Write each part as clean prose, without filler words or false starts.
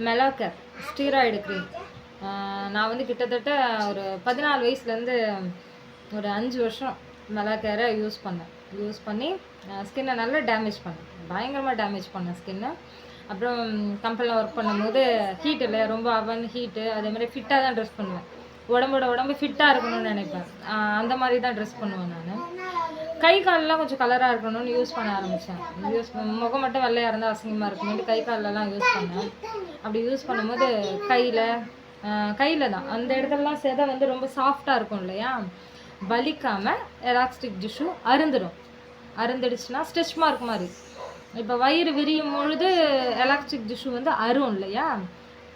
மெலாக்கர் steroid cream. நான் வந்து கிட்டத்தட்ட ஒரு 14 வயசுலேருந்து ஒரு 5 வருஷம் மெலாக்கரை யூஸ் பண்ணி ஸ்கின்னை நல்லா டேமேஜ் பண்ணேன். பயங்கரமாக டேமேஜ் பண்ணேன் ஸ்கின்னை. அப்புறம் கம்பெனியில் ஒர்க் பண்ணும்போது ஹீட் இல்லை, ரொம்ப அவன் ஹீட்டு, அதேமாதிரி ஃபிட்டாக தான் ட்ரெஸ் பண்ணுவேன். உடம்பு ஃபிட்டாக இருக்கணும்னு நினைப்பேன். அந்த மாதிரி தான் ட்ரெஸ் பண்ணுவேன் நான். கை காலெலாம் கொஞ்சம் கலராக இருக்கணும்னு யூஸ் பண்ண ஆரம்பித்தேன். முகம் மட்டும் வெள்ளையாக இருந்தால் அசிங்கமாக இருக்கும்னு கை காலெலாம் யூஸ் பண்ணேன். அப்படி யூஸ் பண்ணும்போது கையில் தான் அந்த இடத்துலலாம் செதை வந்து ரொம்ப சாஃப்டாக இருக்கும் இல்லையா, வலிக்காமல் எலாஸ்டிக் டிஷ்யூ அருந்துடுச்சுன்னா ஸ்ட்ரெச் மார்க் மாதிரி. இப்போ வயிறு விரியும் பொழுது எலாஸ்டிக் டிஷ்யூ வந்து அரும் இல்லையா,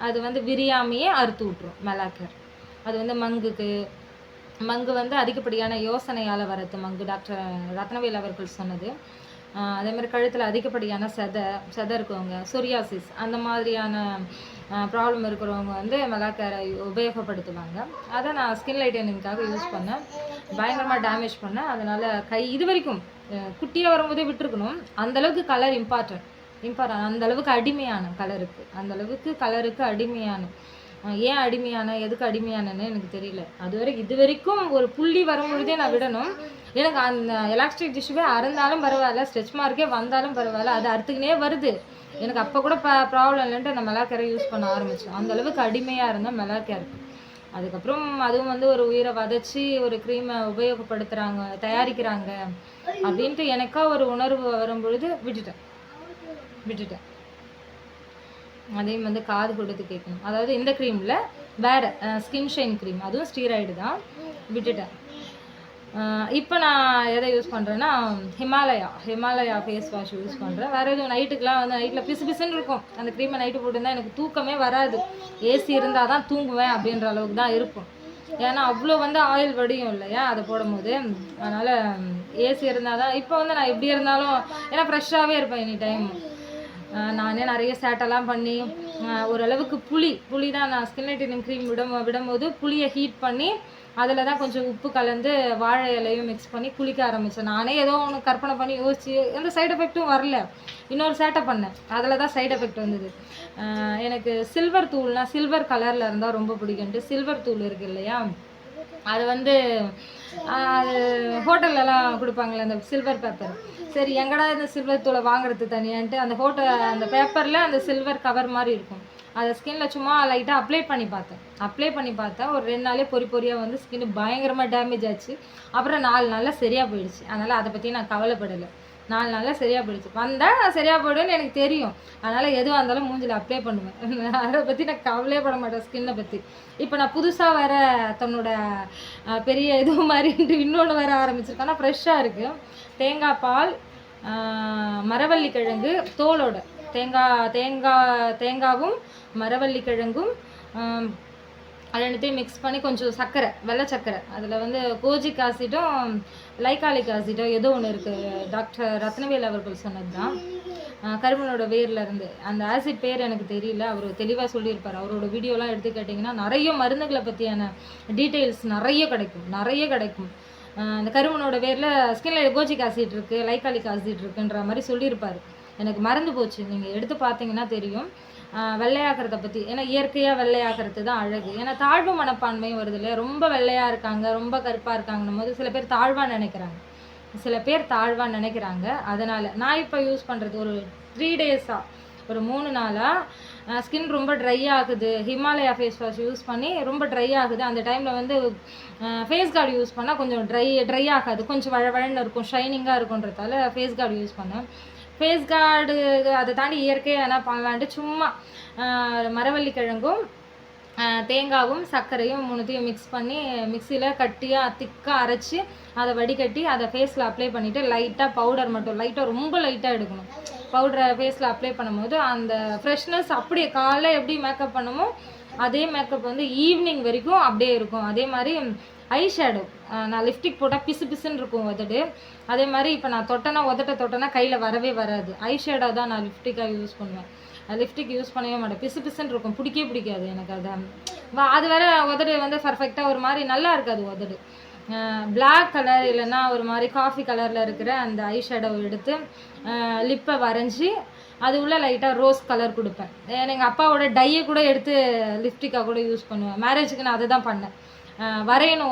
அது வந்து விரியாமையே அறுத்து விட்ரும் மெலாக்கர். அது வந்து மங்கு வந்து அதிகப்படியான யோசனையால் வரது மங்கு. டாக்டர் ரத்னவேல் அவர்கள் சொன்னது. அதேமாதிரி கழுத்தில் அதிகப்படியான செதை இருக்கவங்க, சொரியாசிஸ் அந்த மாதிரியான ப்ராப்ளம் இருக்கிறவங்க வந்து மெலாக்கரை உபயோகப்படுத்துவாங்க. அதை நான் ஸ்கின் லைட்டனிங்காக யூஸ் பண்ணேன். பயங்கரமாக டேமேஜ் பண்ணேன். அதனால் இது வரைக்கும் குட்டியாக வரும்போதே விட்டுருக்கணும். அந்தளவுக்கு கலர் இம்பார்ட்டன்ட், அந்தளவுக்கு அடிமையான கலருக்கு அடிமையான. ஏன் அடிமையான, எதுக்கு அடிமையானன்னு எனக்கு தெரியல. இது வரைக்கும் ஒரு புள்ளி வரும்பொழுதே நான் விடணும். எனக்கு அந்த எலாஸ்டிக் டிஷ்யூவே அறுந்தாலும் பரவாயில்ல, ஸ்ட்ரெச் மார்க்கே வந்தாலும் பரவாயில்ல, அது அறுத்துக்கினே வருது. எனக்கு அப்போ கூட ப்ராப்ளம் இல்லைன்ட்டு நான் மெலாக்கரை யூஸ் பண்ண ஆரம்பித்தேன். அந்தளவுக்கு அடிமையாக இருந்தேன் மெலாக்கருக்கு. அதுக்கப்புறம் அதுவும் வந்து ஒரு உயிரை வதச்சி ஒரு க்ரீமை தயாரிக்கிறாங்க அப்படின்ட்டு எனக்கா ஒரு உணர்வு வரும்பொழுது விட்டுட்டேன். அதையும் வந்து காது கொடுத்து கேட்கணும். அதாவது இந்த க்ரீமில் வேறு ஸ்கின் ஷைன் க்ரீம், அதுவும் ஸ்டீராய்டு தான், விட்டுட்டேன். இப்போ நான் எதை யூஸ் பண்ணுறேன்னா ஹிமாலயா ஃபேஸ் வாஷ் யூஸ் பண்ணுறேன். வேறு எதுவும் நைட்டுக்கெலாம் வந்து நைட்டில் பிசுன்னு இருக்கும். அந்த க்ரீமை நைட்டு போட்டுருந்தா எனக்கு தூக்கமே வராது. ஏசி இருந்தால் தான் தூங்குவேன் அப்படின்ற அளவுக்கு தான் இருக்கும். ஏன்னா அவ்வளோ வந்து ஆயில் வடியும் இல்லையா அதை போடும்போது. அதனால் ஏசி இருந்தால் தான். இப்போ வந்து நான் எப்படி இருந்தாலும் ஏன்னா ஃப்ரெஷ்ஷாகவே இருப்பேன் எனி டைம். நானே நிறைய சேட்டெல்லாம் பண்ணி ஓரளவுக்கு புளி தான் நான் ஸ்கின் லைட்டனிங் க்ரீம் விடும்போது புளியை ஹீட் பண்ணி அதில் தான் கொஞ்சம் உப்பு கலந்து வாழை இலையும் மிக்ஸ் பண்ணி குளிக்க ஆரம்பித்தேன். நானே ஏதோ ஒன்று கற்பனை பண்ணி யோசிச்சு எந்த சைடு எஃபெக்ட்டும் வரல. இன்னொரு சேட்டை பண்ணேன், அதில் தான் சைடு எஃபெக்ட் வந்தது. எனக்கு சில்வர் கலரில் இருந்தால் ரொம்ப பிடிக்கும்ட்டு சில்வர் தூள் இருக்குது இல்லையா, அது வந்து அது ஹோட்டல்லலாம் கொடுப்பாங்களே அந்த சில்வர் பேப்பர். சரி எங்கடா இந்த சில்வர் தூளை வாங்குறது தனியான்ட்டு அந்த பேப்பரில் அந்த சில்வர் கவர் மாதிரி இருக்கும், அதை ஸ்கின்னில் சும்மா லைட்டாக அப்ளை பண்ணி பார்த்தேன். ஒரு 2 நாளே பொறியாக வந்து ஸ்கின்னு பயங்கரமாக டேமேஜ் ஆச்சு. அப்புறம் 4 நாளில் சரியாக போயிடுச்சு. அதனால் அதை பற்றி நான் கவலைப்படலை. 4 நாளில் சரியாக போயிடுச்சு. வந்தால் சரியாக போய்டுன்னு எனக்கு தெரியும். அதனால் எதுவாக இருந்தாலும் மூஞ்சில் அப்ளை பண்ணுவேன். அதை பற்றி நான் கவலையே பட மாட்டேன் ஸ்கின்னை பற்றி. இப்போ நான் புதுசாக வேறு தன்னோட பெரிய இது மாதிரின்ட்டு இன்னொன்று வேறு ஆரம்பிச்சிருக்கேன். ஆனால் ஃப்ரெஷ்ஷாக இருக்குது. தேங்காய் பால், மரவள்ளிக்கிழங்கு தோலோட தேங்காவும் மரவள்ளிக்கிழங்கும் அது ரெண்டுத்தையும் மிக்ஸ் பண்ணி கொஞ்சம் வெள்ளை சர்க்கரை, அதில் வந்து கோஜிக் ஆசிடும் லைக்காலிக் ஆசிடோ ஏதோ ஒன்று இருக்குது. டாக்டர் ரத்னவேல் அவர்கள் சொன்னது தான். கருமனோட வேர்லேருந்து அந்த ஆசிட் பேர் எனக்கு தெரியல, அவர் தெளிவாக சொல்லியிருப்பார். அவரோட வீடியோலாம் எடுத்து கேட்டிங்கன்னா நிறைய மருந்துகளை பற்றியான டீட்டெயில்ஸ் நிறைய கிடைக்கும். அந்த கருமனோட வேரில் ஸ்கின்ல கோஜிக் ஆசிட் இருக்குது, லைக்காலிக் ஆசிட் இருக்குன்ற மாதிரி சொல்லியிருப்பார். எனக்கு மறந்து போச்சு, நீங்கள் எடுத்து பார்த்தீங்கன்னா தெரியும். வெள்ளையாக்கிறத பற்றி, ஏன்னா இயற்கையாக வெள்ளையாக்கிறது தான் அழகு. ஏன்னா தாழ்வு மனப்பான்மையும் வருது இல்லையா, ரொம்ப வெள்ளையாக இருக்காங்க, ரொம்ப கருப்பாக இருக்காங்கன்னும் போது சில பேர் தாழ்வாக நினைக்கிறாங்க. அதனால் நான் இப்போ யூஸ் பண்ணுறது ஒரு 3 டேஸாக, ஒரு 3 நாளாக ஸ்கின் ரொம்ப ட்ரை ஆகுது. ஹிமாலயா ஃபேஸ் வாஷ் யூஸ் பண்ணி ரொம்ப ட்ரை ஆகுது. அந்த டைமில் வந்து ஃபேஸ் கார்டு யூஸ் பண்ணால் கொஞ்சம் ட்ரை ஆகாது, கொஞ்சம் வழவழன்னு இருக்கும், ஷைனிங்காக இருக்குன்றதால ஃபேஸ் கார்டு யூஸ் பண்ணேன். ஃபேஸ் கார்டு அதை தாண்டி இயற்கையாக என்ன பண்ணலான்ட்டு சும்மா மரவள்ளிக்கிழங்கும் தேங்காவும் சர்க்கரையும் 3த்தையும் மிக்ஸ் பண்ணி மிக்சியில் கட்டியாக திக்காக அரைச்சி அதை வடிகட்டி அதை ஃபேஸில் அப்ளை பண்ணிவிட்டு லைட்டாக பவுடர் மட்டும் ரொம்ப லைட்டாக எடுக்கணும். பவுடரை ஃபேஸில் அப்ளை பண்ணும்போது அந்த ஃப்ரெஷ்னஸ் அப்படியே காலைல எப்படி மேக்கப் பண்ணுமோ அதே மேக்கப் வந்து ஈவினிங் வரைக்கும் அப்படியே இருக்கும். அதே மாதிரி ஐ ஷேடோ, நான் லிப்ஸ்டிக் போட்டால் பிசுன்னு இருக்கும் உதடு. அதே மாதிரி இப்போ நான் தொட்டனா கையில் வரவே வராது. ஐ ஷேடோ தான் நான் லிப்ஸ்டிக்காக யூஸ் பண்ணுவேன். லிப்ஸ்டிக் யூஸ் பண்ணவே மாட்டேன், பிசுன்னு இருக்கும், பிடிக்காது எனக்கு. அது வேறு உதடு வந்து பர்ஃபெக்டாக ஒரு மாதிரி நல்லா இருக்காது உதடு. பிளாக் கலர் இல்லைன்னா ஒரு மாதிரி காஃபி கலரில் இருக்கிற அந்த ஐ ஷேடோ எடுத்து லிப்பை வரைஞ்சி அது உள்ள லைட்டாக ரோஸ் கலர் கொடுப்பேன். எங்கள் அப்பாவோட டையை கூட எடுத்து லிப்ஸ்டிக்காக கூட யூஸ் பண்ணுவேன். மேரேஜுக்கு நான் அதை தான் பண்ணேன். வரையணும்,